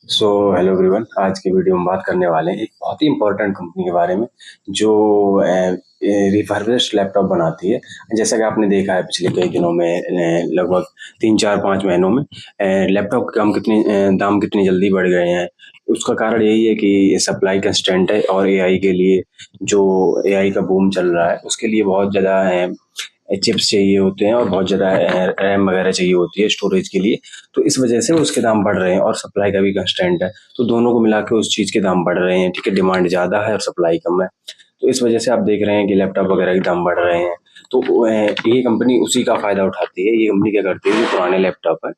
So hello everyone. आज की video में बात करने वाले हैं एक बहुत ही इंपॉर्टेंट कंपनी के बारे में जो रिफर्बिश्ड लैपटॉप बनाती है। जैसा कि आपने देखा है पिछले कई दिनों में लगभग 3 4 5 महीनों में लैपटॉप के दाम कितनी जल्दी बढ़ गए हैं। उसका कारण यही है कि सप्लाई कंस्ट्रेंट है और एआई के लिए जो एआई का बूम चल रहा है उसके लिए बहुत ज़्यादा चिप्स चाहिए होते हैं और बहुत ज़्यादा रैम वगैरह चाहिए होती है स्टोरेज के लिए। तो इस वजह से उसके दाम बढ़ रहे हैं और सप्लाई का भी कंस्टेंट है। तो दोनों को मिला के उस चीज़ के दाम बढ़ रहे हैं। ठीक है, डिमांड ज़्यादा है और सप्लाई कम है। तो इस वजह से आप देख रहे हैं कि लैपटॉप वगैरह के दाम बढ़ रहे हैं। तो ये कंपनी उसी का फ़ायदा उठाती है। ये कंपनी क्या करती है, जो पुराने लैपटॉप है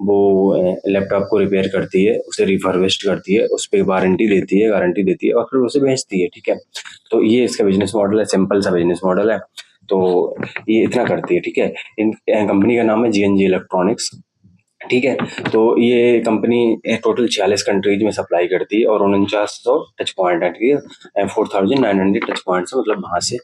वो लैपटॉप को रिपेयर करती है, उसे रिफर्बिश्ड करती है, उस पे वारंटी देती है, गारंटी देती है और फिर उसे बेचती है। ठीक है, तो ये इसका बिजनेस मॉडल है, सिंपल सा बिजनेस मॉडल है। तो ये इतना करती है। ठीक है, इन कंपनी का नाम है जीएनजी इलेक्ट्रॉनिक्स। ठीक है, तो ये कंपनी टोटल 46 कंट्रीज में सप्लाई करती है और 4900 टच पॉइंट है। ठीक है, 4900 टच पॉइंट से मतलब वहाँ से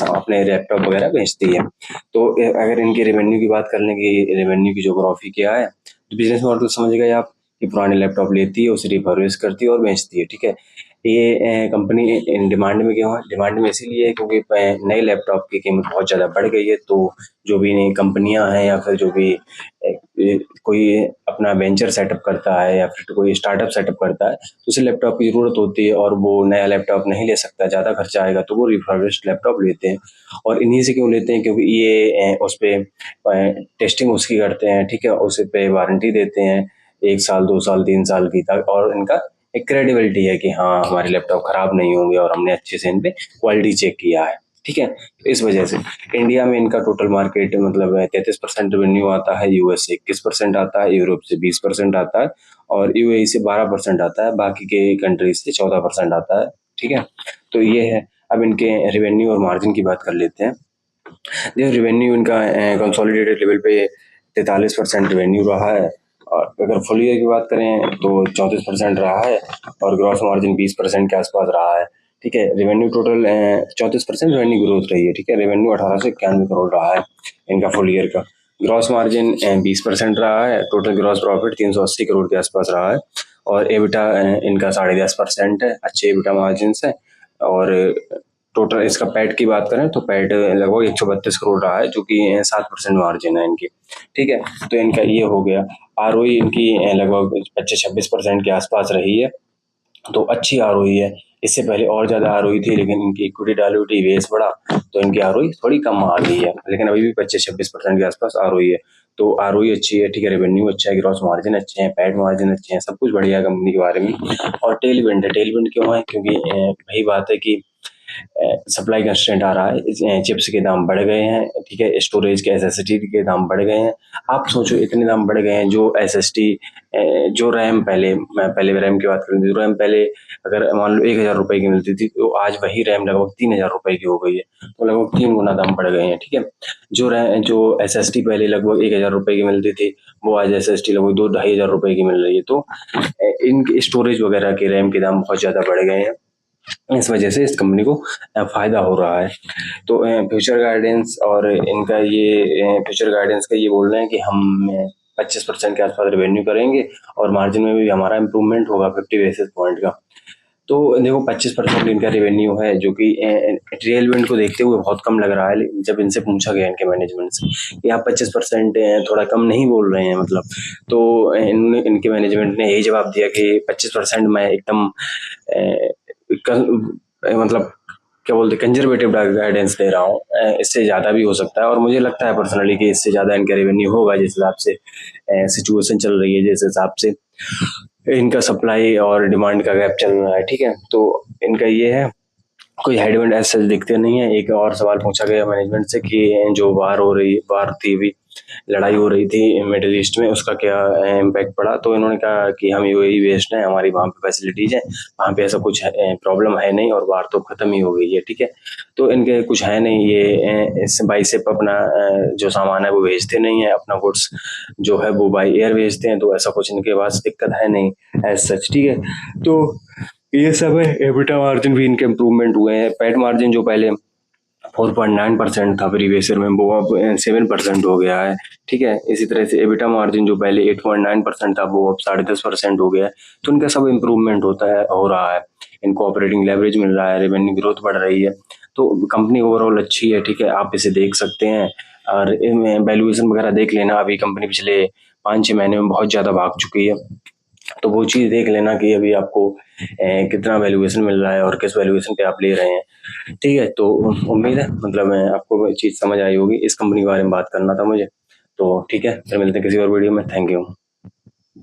अपने लैपटॉप वगैरह बेचती है। तो अगर इनके रेवेन्यू की बात कर लें कि रेवेन्यू की जोग्राफी क्या है, तो बिजनेस मॉडल समझ गए आप कि पुराने लैपटॉप लेती है, उसे रिफर्बिश करती है और बेचती है। ठीक है, ये कंपनी डिमांड में क्यों है? डिमांड में इसीलिए है क्योंकि नए लैपटॉप की कीमत बहुत ज़्यादा बढ़ गई है। तो जो भी नई कंपनियां हैं या फिर जो भी कोई अपना वेंचर सेटअप करता है या फिर कोई स्टार्टअप सेटअप करता है तो उसे लैपटॉप की ज़रूरत होती है और वो नया लैपटॉप नहीं ले सकता, ज़्यादा खर्चा आएगा, तो वो रिफर्बिश्ड लैपटॉप लेते हैं। और इन्हीं से क्यों लेते हैं? क्योंकि ये उस पर टेस्टिंग उसकी करते हैं। ठीक है, उस पे वारंटी देते हैं 1 साल 2 साल 3 साल की तक, और इनका एक क्रेडिबिलिटी है कि हाँ हमारे लैपटॉप खराब नहीं होंगे और हमने अच्छे से इन पे क्वालिटी चेक किया है। ठीक है, तो इस वजह से इंडिया में इनका टोटल मार्केट मतलब 33% रेवेन्यू आता है, यूएस से 21% आता है, यूरोप से 20% आता है और यूएई से 12% आता है, बाकी के कंट्रीज से 14% आता है। ठीक है, तो ये है। अब इनके रेवेन्यू और मार्जिन की बात कर लेते हैं। जो रेवेन्यू इनका कंसोलिडेटेड लेवल पे 43% रेवेन्यू रहा है, और अगर फुल ईयर की बात करें तो 34% रहा है और ग्रॉस मार्जिन 20% के आसपास रहा है। ठीक है, रेवेन्यू टोटल 34% रेवेन्यू ग्रोथ रही है। ठीक है, रेवेन्यू 1891 करोड़ रहा है इनका फुल ईयर का। ग्रॉस मार्जिन 20% रहा है। टोटल ग्रॉस प्रॉफिट 380 करोड़ के आसपास रहा है और एबिटा इनका 10.5% है, अच्छे एबिटा मार्जिन है। और टोटल इसका पैट की बात करें तो पैट लगभग 132 करोड़ रहा है, जो कि 7% मार्जिन है इनकी। ठीक है, तो इनका ये हो गया। आरओई इनकी लगभग 25 26% के आसपास रही है, तो अच्छी आरओई है। इससे पहले और ज़्यादा आरओई थी, लेकिन इनकी इक्विटी डायल्यूटिव बेस बढ़ा तो इनकी आरओई थोड़ी कम आ गई है, लेकिन अभी भी 25 26% के आसपास आरओई है। तो आरओई अच्छी है। ठीक है, रेवेन्यू अच्छा है, ग्रॉस मार्जिन अच्छे हैं, पैट मार्जिन अच्छे हैं, सब कुछ बढ़िया है कंपनी के बारे में। और टेलविंड है। टेलविंड क्यों है? क्योंकि वही बात है कि सप्लाई कंस्ट्रेंट आ रहा है, चिप्स के दाम बढ़ गए हैं। ठीक है, स्टोरेज के एसएसडी के दाम बढ़ गए हैं। आप सोचो इतने दाम बढ़ गए हैं। जो एसएसडी जो रैम पहले, मैं पहले रैम की बात करूँ, जो रैम पहले अगर मान लो 1,000 रुपए की मिलती थी, तो आज वही रैम लगभग 3,000 रुपए की हो गई है। तो लगभग 3 गुना दाम बढ़ गए हैं। ठीक है, जो एसएसडी पहले लगभग 1,000 रुपए की मिलती थी, वो आज एसएसडी लगभग 2 ढाई हज़ार रुपए की मिल रही है। तो इनके स्टोरेज वगैरह के रैम के दाम बहुत ज्यादा बढ़ गए हैं। इस वजह से इस कंपनी को फायदा हो रहा है। तो फ्यूचर गाइडेंस और इनका ये फ्यूचर गाइडेंस का ये बोल रहे हैं कि हम 25% के आसपास रेवेन्यू करेंगे और मार्जिन में भी हमारा इम्प्रूवमेंट होगा 50 बेसिस पॉइंट का। तो देखो 25% इनका रेवेन्यू है, जो कि टेलविंड को देखते हुए बहुत कम लग रहा है। लेकिन जब इनसे पूछा गया इनके मैनेजमेंट से कि आप 25% थोड़ा कम नहीं बोल रहे हैं मतलब, तो इनके मैनेजमेंट ने यही जवाब दिया कि 25% मैं एकदम मतलब क्या बोलते कंजर्वेटिव गाइडेंस दे रहा हूँ। इससे ज़्यादा भी हो सकता है और मुझे लगता है पर्सनली कि इससे ज़्यादा इनका रेवेन्यू होगा जिस हिसाब से सिचुएशन चल रही है, जिस हिसाब से इनका सप्लाई और डिमांड का गैप चल रहा है। ठीक है, तो इनका ये है। कोई हेडविंड ऐसे दिखते नहीं है। एक और सवाल पूछा गया मैनेजमेंट से कि जो वार थी अभी, लड़ाई हो रही थी मिडिल ईस्ट में, उसका क्या इम्पैक्ट पड़ा? तो इन्होंने कहा कि हम यूएई बेस्ड हैं, हमारी वहाँ पे फैसिलिटीज हैं, वहाँ पे ऐसा कुछ प्रॉब्लम है नहीं और वार तो खत्म ही हो गई है। ठीक है, तो इनके कुछ है नहीं। ये इस बाई शिप अपना जो सामान है वो भेजते नहीं है, अपना गुड्स जो है वो बाई एयर भेजते हैं, तो ऐसा कुछ इनके पास दिक्कत है नहीं एज सच। ठीक है, तो ये सब है। एबिटा मार्जिन भी इनके इम्प्रूवमेंट हुए हैं। पैट मार्जिन जो पहले 4.9% था प्रीवियस ईयर में, वो अब 7% हो गया है। ठीक है, इसी तरह से एबिटा मार्जिन जो पहले 8.9% था वो अब 10.5% हो गया है। तो इनका सब इम्प्रूवमेंट होता है, हो रहा है। इनको ऑपरेटिंग लेवरेज मिल रहा है, रेवेन्यू ग्रोथ बढ़ रही है। तो कंपनी ओवरऑल अच्छी है। ठीक है, आप इसे देख सकते हैं। और वैल्यूएशन वगैरह देख लेना, अभी कंपनी पिछले 5-6 महीने में बहुत ज़्यादा भाग चुकी है। तो वो चीज़ देख लेना कि अभी आपको कितना वैल्यूएशन मिल रहा है और किस वैल्यूएशन पे आप ले रहे हैं। ठीक है, तो उम्मीद है मतलब आपको वो चीज़ समझ आई होगी। इस कंपनी के बारे में बात करना था मुझे। तो ठीक है, फिर मिलते हैं किसी और वीडियो में। Thank you.